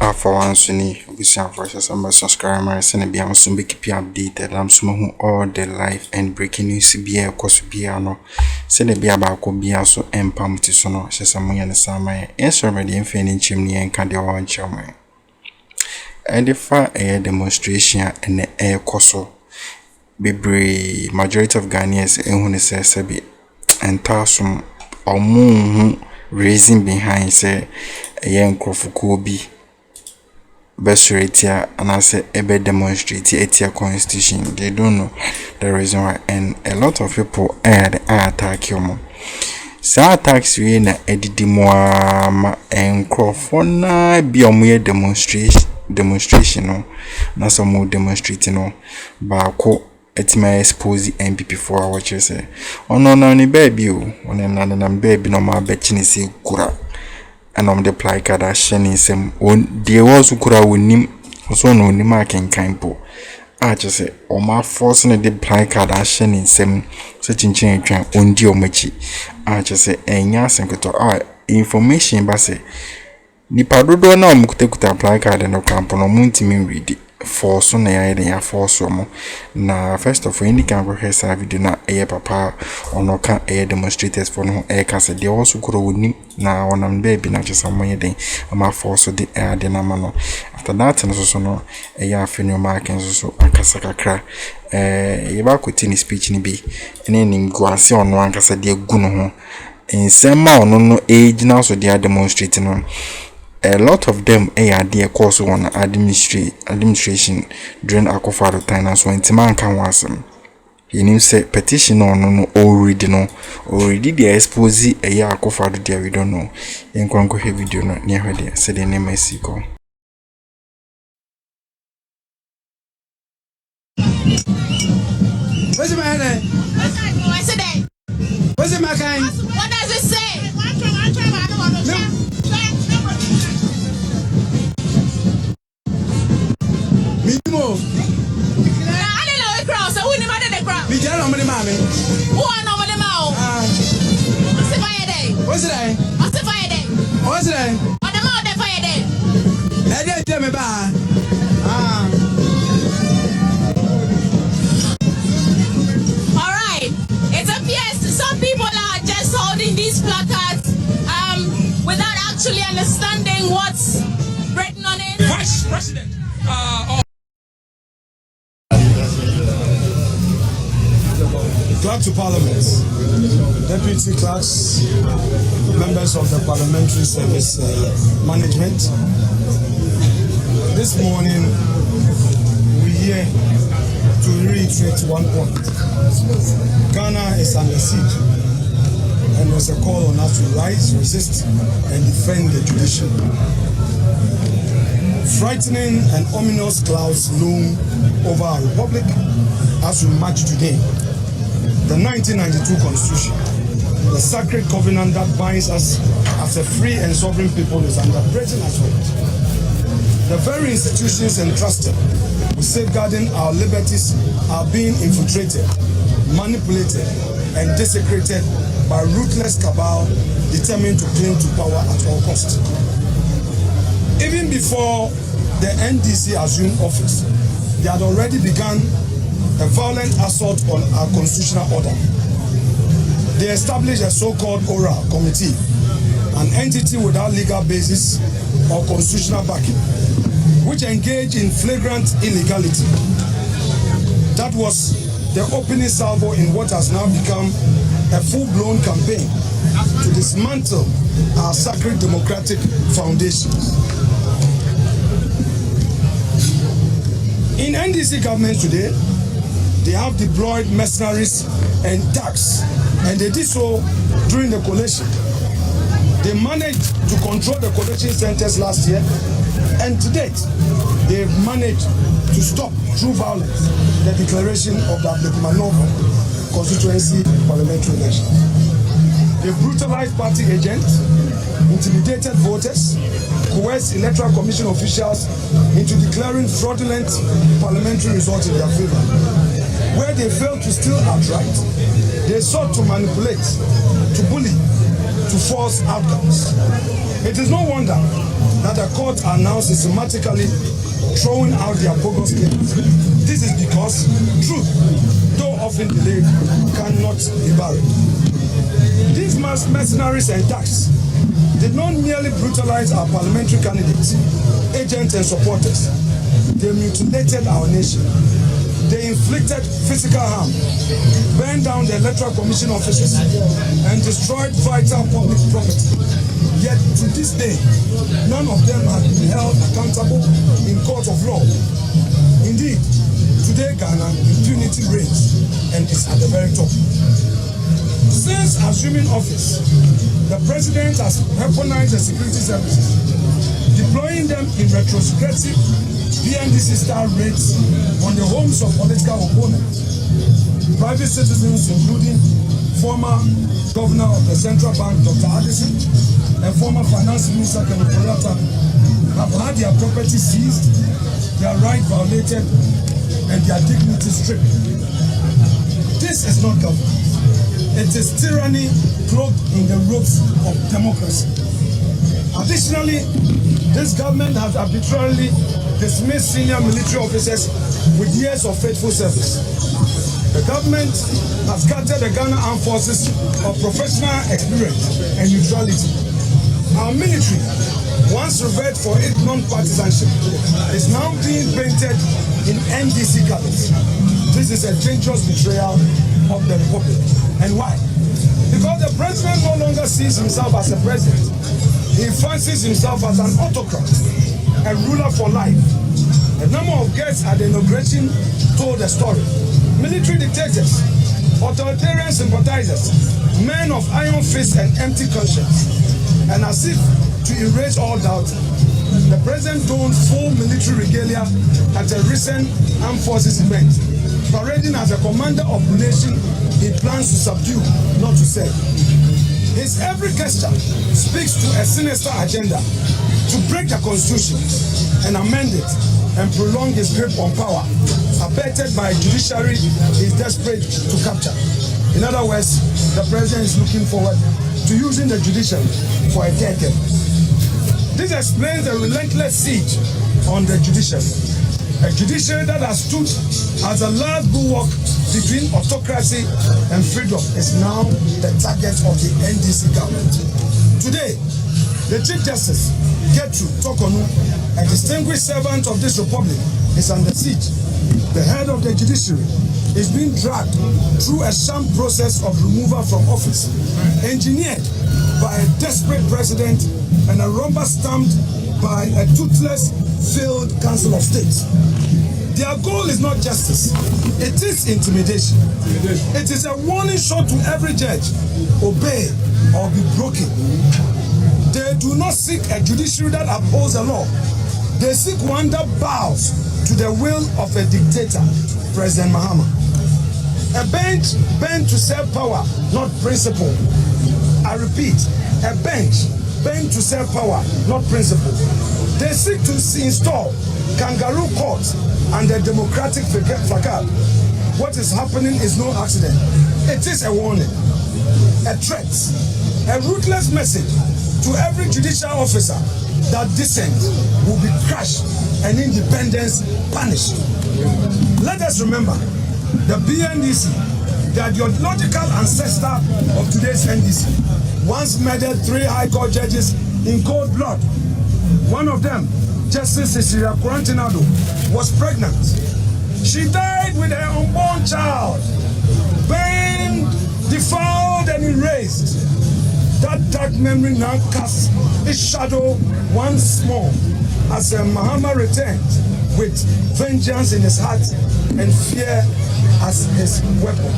Alpha OneTV, we see for some subscribers and be soon be keep you updated. I'm some all the live and breaking news be a course be no. Send be about could be also empam to sono, says some and summer. Yes, already in feigning chimney and candy one chummy. And the far air demonstration and the air coso. Be majority of Ghanaians who says a bit and tassum or moon raising behind say a young Kofukobi. Best rate and I say ebe demonstrate a constitution. They don't know the reason why, and a lot of people attack you. So attacks we na edit more and crofona be a mere demonstration no. Na some more demonstrating no. Bako it may expose NPP for our watchers. Oh no no ni baby o. On another baby no ma betchini say kura. And the ply card as shining some on the was who could have him so no ni marking kind po. I just say, oh my forcing the ply card as shining some such in change on dio mechi. I just say, and yes, and to information basse. Nipa dodo na mukute apply card and no camp no munti me read it. Force on ya force na first of all any can go here video na papa ono kan demonstrators for no kase de also kuro woni na onam baby na just am den ama force de de na no after that no so no Afenyo Markin so akasa kakra ye ba kwoti ni speech ni bi ene ni guase ono ankasa de gu no ho ensema ono no gina so de demonstrate no. A lot of them dear course on administration during Akufado time so intiman can wasem. You know say petition no already they expose Akufado there we don't know. You can go video no near her there say the name Mexico. What's my name? What's my kind? What does it say? Minimo. I don't know a cross. I wouldn't matter the crowd. We can't know the mommy. Who are no the mouth? What's the fire day? What's the day? What's the fire day? What's the day? On the mouth, the fire day. I didn't tell me about. All right. It appears some people are just holding these placards without actually understanding what's written on it. Vice President. Clerk to Parliament, Deputy Clerks, members of the Parliamentary Service Management. This morning, we're here to reiterate one point. Ghana is under siege, and there's a call on us to rise, resist, and defend the judiciary. Frightening and ominous clouds loom over our republic as we march today. The 1992 Constitution, the sacred covenant that binds us as a free and sovereign people, is under threatened as well. The very institutions entrusted with safeguarding our liberties are being infiltrated, manipulated, and desecrated by ruthless cabal determined to cling to power at all costs. Even before the NDC assumed office, they had already begun a violent assault on our constitutional order. They established a so-called oral committee, an entity without legal basis or constitutional backing, which engaged in flagrant illegality. That was the opening salvo in what has now become a full-blown campaign to dismantle our sacred democratic foundations. In NDC government today, they have deployed mercenaries and thugs, and they did so during the coalition. They managed to control the collection centers last year, and to date, they've managed to stop through violence the declaration of the Akroma constituency parliamentary election. They brutalized party agents, intimidated voters, coerced electoral commission officials into declaring fraudulent parliamentary results in their favor. Where they failed to steal outright, they sought to manipulate, to bully, to force outcomes. It is no wonder that the court announced systematically throwing out their bogus claims. This is because truth, though often delayed, cannot be buried. These mercenaries and thugs did not merely brutalize our parliamentary candidates, agents and supporters. They mutilated our nation. They inflicted physical harm, burned down the Electoral Commission offices, and destroyed vital public property. Yet to this day, none of them have been held accountable in court of law. Indeed, today Ghana, impunity reigns and is at the very top. Since assuming office, the president has weaponized the security services, deploying them in retrospective BNDC-style raids on the homes of political opponents. Private citizens, including former governor of the Central Bank, Dr. Addison, and former finance minister, Kesi, have had their property seized, their right violated, and their dignity stripped. This is not government. It is tyranny cloaked in the robes of democracy. Additionally, this government has arbitrarily dismissed senior military officers with years of faithful service. The government has gutted the Ghana Armed Forces of professional experience and neutrality. Our military, once revered for its non-partisanship, is now being painted in NDC colors. This is a dangerous betrayal of the Republic. And why? Because the president no longer sees himself as a president. He fancies himself as an autocrat, a ruler for life. A number of guests at the inauguration told the story. Military dictators, authoritarian sympathizers, men of iron fists and empty conscience. And as if to erase all doubt, the president donned full military regalia at a recent armed forces event, parading as a commander of the nation he plans to subdue, not to serve. His every gesture speaks to a sinister agenda to break the constitution and amend it and prolong his grip on power, abetted by a judiciary he is desperate to capture. In other words, the president is looking forward to using the judiciary for a decade. This explains the relentless siege on the judiciary. A judiciary that has stood as a last bulwark between autocracy and freedom is now the target of the NDC government. Today, the Chief Justice, Tokonu, a distinguished servant of this republic, is under siege. The head of the judiciary is being dragged through a sham process of removal from office, engineered by a desperate president and a rubber stamped by a toothless, failed Council of State. Their goal is not justice, it is intimidation. It is a warning shot to every judge: obey or be broken. They do not seek a judiciary that upholds the law. They seek one that bows to the will of a dictator, President Mahama. A bench bent to serve power, not principle. I repeat, a bench bent to serve power, not principle. They seek to install kangaroo courts and the democratic facade. What is happening is no accident. It is a warning, a threat, a ruthless message to every judicial officer that dissent will be crushed and independence punished. Let us remember, the BNDC, the ideological ancestor of today's NDC, once murdered 3 High Court judges in cold blood. One of them, Justice Ðiṣgṛacè, was pregnant. She died with her unborn child, burned, defiled, and erased. That dark memory now casts its shadow once more as Mahama returned with vengeance in his heart and fear as his weapon.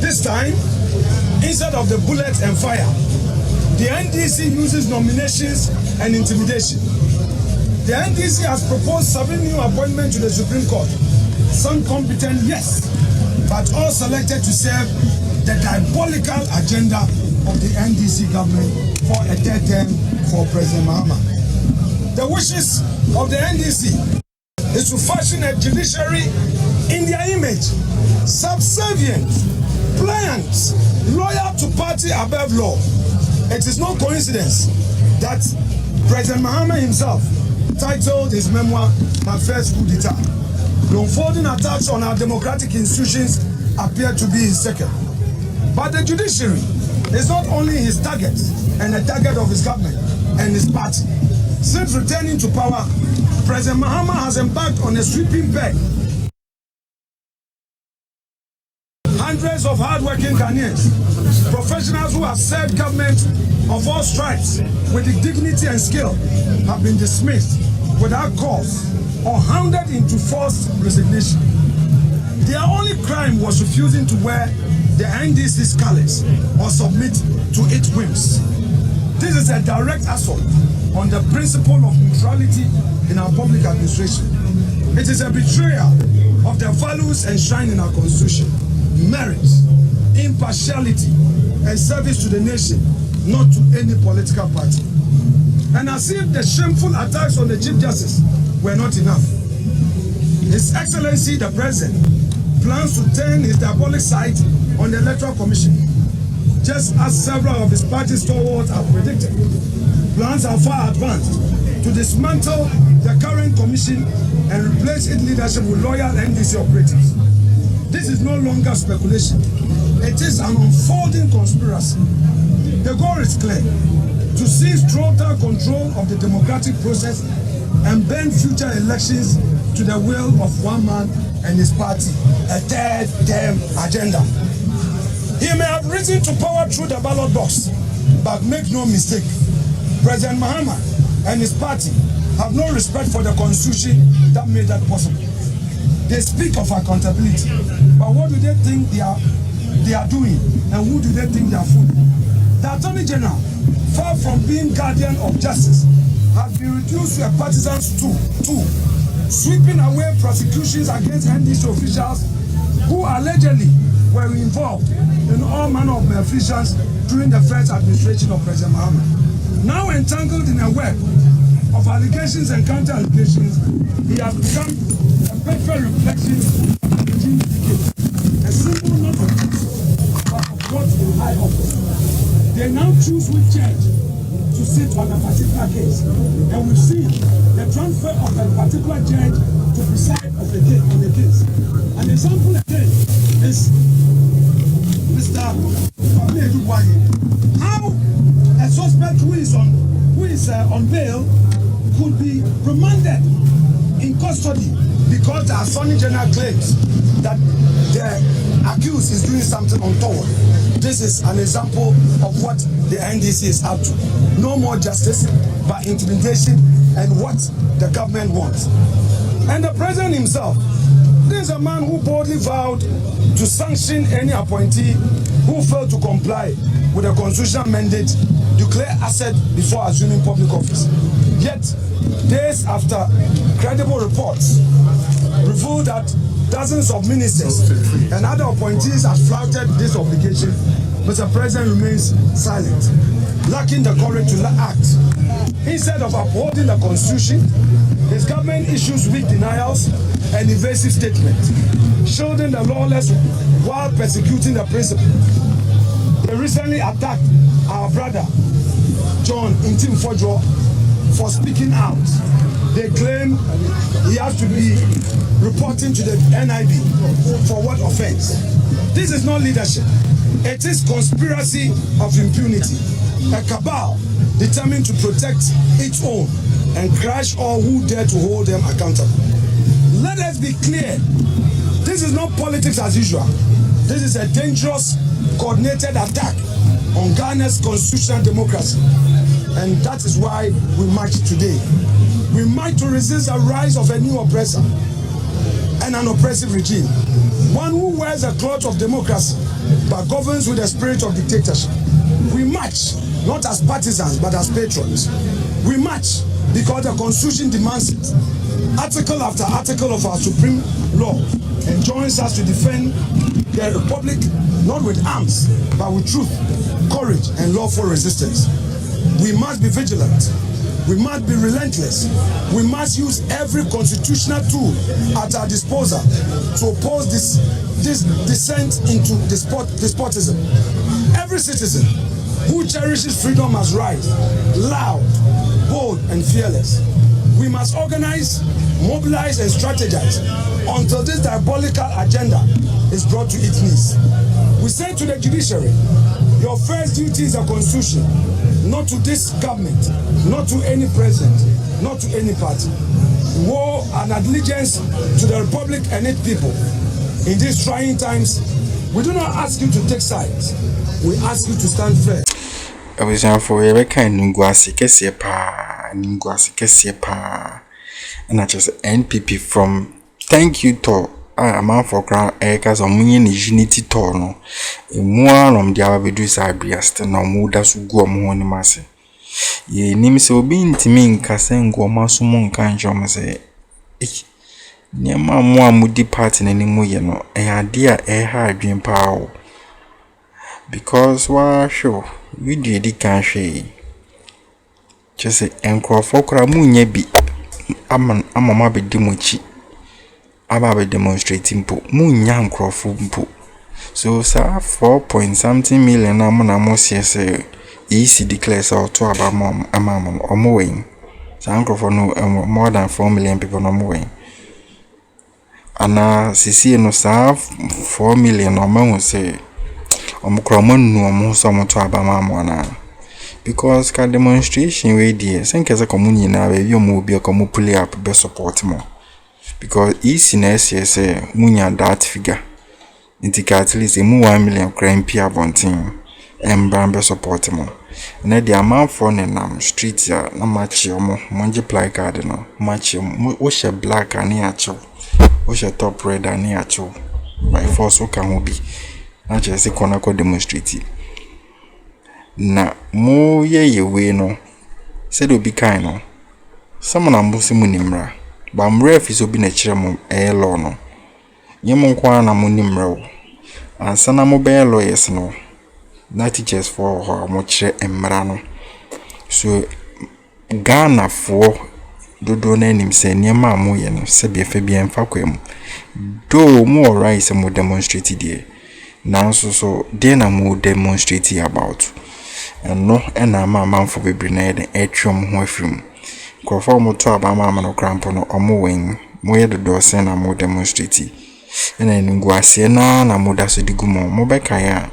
This time, instead of the bullet and fire, the NDC uses nominations and intimidation. The NDC has proposed 7 new appointments to the Supreme Court. Some competent, yes, but all selected to serve the diabolical agenda of the NDC government for a 3rd term for President Mahama. The wishes of the NDC is to fashion a judiciary in their image, subservient, pliant, loyal to party above law. It is no coincidence that President Mahama himself titled his memoir, My First Coup d'etat. The unfolding attacks on our democratic institutions appear to be his second. But the judiciary is not only his target and the target of his government and his party. Since returning to power, President Mahama has embarked on a sweeping peg. Hundreds of hard-working Ghanaians, professionals who have served government of all stripes with dignity and skill, have been dismissed without cause or hounded into forced resignation. Their only crime was refusing to wear the NDC's colors or submit to its whims. This is a direct assault on the principle of neutrality in our public administration. It is a betrayal of the values enshrined in our constitution: merit, impartiality, and service to the nation, not to any political party. And as if the shameful attacks on the Chief Justice were not enough, His Excellency the President plans to turn his diabolic sight on the Electoral Commission, just as several of his party stalwarts have predicted. Plans are far advanced to dismantle the current commission and replace its leadership with loyal NDC operatives. This is no longer speculation. It is an unfolding conspiracy. The goal is clear: to seize total control of the democratic process and bend future elections to the will of one man and his party, a third term agenda. He may have risen to power through the ballot box, but make no mistake, President Mahama and his party have no respect for the constitution that made that possible. They speak of accountability, but what do they think they are doing, and who do they think they are fooling? The Attorney General, far from being guardian of justice, has been reduced to a partisan tool, sweeping away prosecutions against NDC officials who allegedly were involved in all manner of malfeasance during the first administration of President Mahama. Now entangled in a web of allegations and counter-allegations, he has become a perfect reflection of the regime decay, a symbol not of peace, but of what in high office. They now choose which judge to sit on a particular case, and we've seen the transfer of a particular judge to preside on the case. An example again is Mr. How a suspect who is on bail could be remanded in custody because the Attorney General claims that the accused is doing something untoward. This is an example of what the NDC is up to. No more justice, but intimidation and what the government wants. And the president himself, this is a man who boldly vowed to sanction any appointee who failed to comply with the constitutional mandate, declare asset before assuming public office. Yet, days after credible reports reveal that dozens of ministers and other appointees have flouted this obligation, Mr. President remains silent, lacking the courage to act. Instead of upholding the Constitution, his government issues weak denials and evasive statements, shielding the lawless while persecuting the principle. They recently attacked our brother, John Intim-Fodjo, for speaking out. They claim he has to be reporting to the NIB for what offense? This is not leadership. It is conspiracy of impunity. A cabal determined to protect its own and crush all who dare to hold them accountable. Let us be clear. This is not politics as usual. This is a dangerous, coordinated attack on Ghana's constitutional democracy. And that is why we march today. We march to resist the rise of a new oppressor and an oppressive regime. One who wears the cloth of democracy but governs with the spirit of dictatorship. We march not as partisans but as patrons. We march because the Constitution demands it. Article after article of our supreme law enjoins us to defend the Republic not with arms but with truth, courage, and lawful resistance. We must be vigilant. We must be relentless. We must use every constitutional tool at our disposal to oppose this descent into despotism. Every citizen who cherishes freedom must rise loud bold and fearless. We must organize, mobilize, and strategize until this diabolical agenda is brought to its knees. We say to the judiciary, your first duty is the constitution, not to this government, not to any president, not to any party. Woe and allegiance to the republic and its people. In these trying times, we do not ask you to take sides. We ask you to stand firm. I was young for a kind Ðiṣgṛacè pa, and I just NPP from thank you to a man for crown acres or moon unity torno. In one of the other do Cybriast, no more that's go on massy. Ye name so being to me, Cassen go massumon can jom say. Near my one would depart in any more, you know, a idea a hard dream power. Because why sure we did it can't say. Just say encrofokra munye bi amama be demochi aba be demonstrating po munya encrofo po so sa 4 million amona mo say EC declares or to about amam omowen sa encrofo no more than 4 million people no mowen ana sisi no sa 4 million omo say omkromon no omo so mo to abamam na. Because ka demonstration we there sen kese community na we mo bi ko pull up be support mo because EC0sè munya that figure intika at least mu 1 million crime pia bontin be support mo na the amount for nam street ya na match mo multiply card no match wo she black ani acho wo she top red ani acho by force o kan obi na je se kona ko demonstrate na mo ye we no said obi kind no someone ambusi mu nimra ba mref is obi na kire mo law no yemo nkwa na mo nimra o ansa na mo be lawyers no na teachers for ho mo kire emra no so Ghana for dodo na nim se niema mo ye no se be fa bi emfa kwam do mo right mo demonstrate there now so dey na mo demonstrate about and no and I'm man for baby na the atrum ho afrim crofo mo to abama no crampo no omo wen mo ye do sen na mo demonstrate and Ðiṣgṛacè na mo da so digumo mo be kan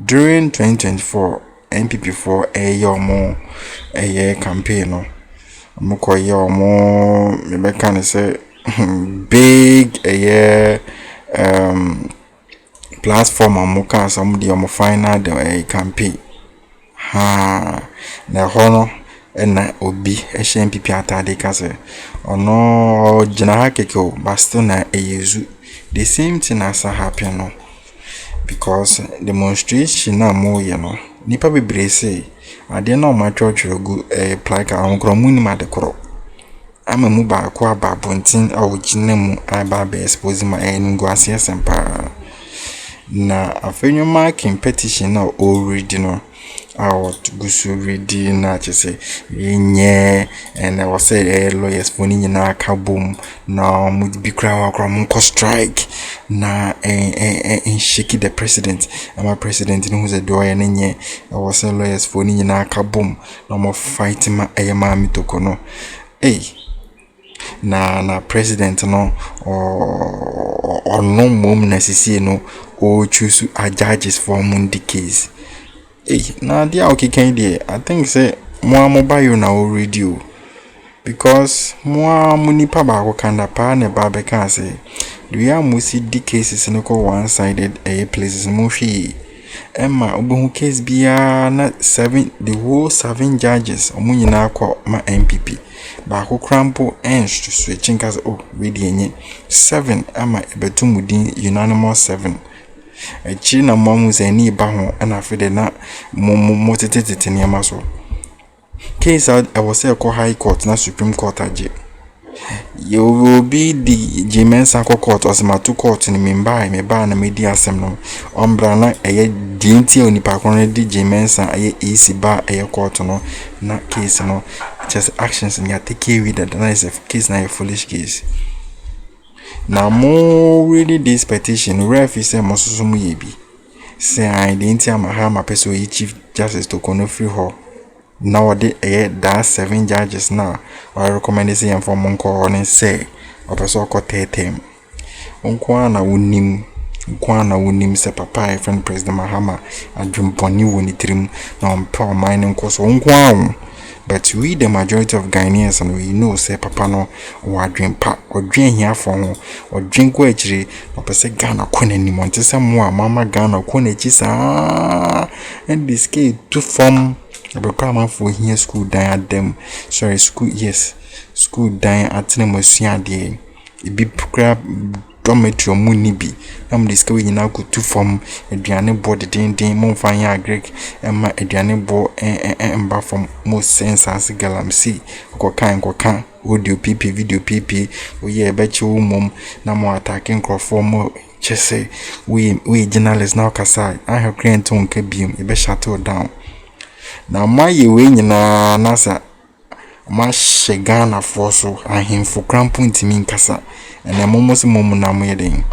during 2024 NPP for yomo campaign no mo koye omo me be kan say big platform mo kan some the omo final the campaign na hono na obi NPP atade kase ono jina hakeko basto na eyezu the same thing as happen no because demonstration na mo ye no nipa bebre say ade na ma church rogu plaque ahonkro ni ma de kro ama mu ba kwa babontin awojina mu aba be expose ma Ðiṣgṛacè sempa na Afenyo Markin petition na already no out gusu ready na chese yenye and I was say lawyers for ni na kabum na mu bi kra Akroma ko strike na shake the president ama president no who's a door yenye I was say lawyers for ni na kabum no mo fight ma eyema mitoko no na president no or no mom necessary no or choose a judges for mundi case na dia okay can dey I think say mo mobile na already because mo munipa ba ko kanda pa ne ba be kan say we are musi di cases no ko one sided places mo hwi emma obo case bia na 7 the whole 7 judges omo nyina ko ma NPP ba ko crampo enst switching case we di enye 7 ama ebetumudin unanimous 7 echi na mamu ze ni ba ho na afede na mo tetete ni amaso case I was say ko high court na supreme court age you will be the Ðiṣgṛacè court or some two court ni me ba na media asem no ombra na dinti oni pa kon di Ðiṣgṛacè EC ba court no na case no just actions ni take with that na is a case na a foolish case. Now more really this petition ref is a mosusumu yebi say I didn't am my person chief justice to kono free ho now that 7 judges now or recommend say and from unko and say or person ko tetem unko na wonim se papa friend President Mahama adwumponi woni tirim na ompa mining course unko. But we the majority of Ghanaians and we know say papa no or dream pa or dream here for or drink go echiri or person Ghana kone ni monte say mama Ghana kone chisa and this kid to form a program for here school dan them school dan atnemosia de e bi program dormitory money bi am discover you now go to form aduane board den mon fan ya Greek emma aduane bo emba from most sense galam see ko kan audio pp video pp we be chi mom na mo attacking crowd mo chese we journalists now kasa I have client on kebium e be shut down na my we nyina nasa ma shegana forso ahemfo crampo ntimi nkasa ene momos na moyeden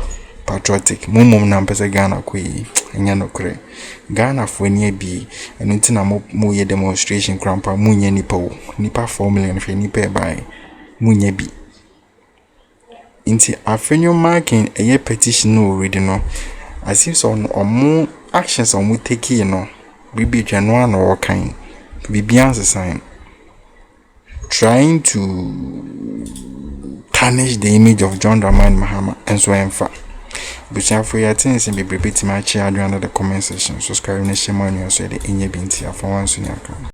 patriotic na mpese Ghana koi enya no kre Ghana fo ni abi eno ntina mo ye demonstration crampa munye nipa 4 million fe nipa e bai munye bi inti Afenyo Markin eye petition no already no as if so omo actions omo take no bibi janwa no kan bibi answer sign trying to tarnish the image of John Dramani Mahama and so on. But for your attention, be prepared to my chair under the comment section. Subscribe and share my news so that you can be in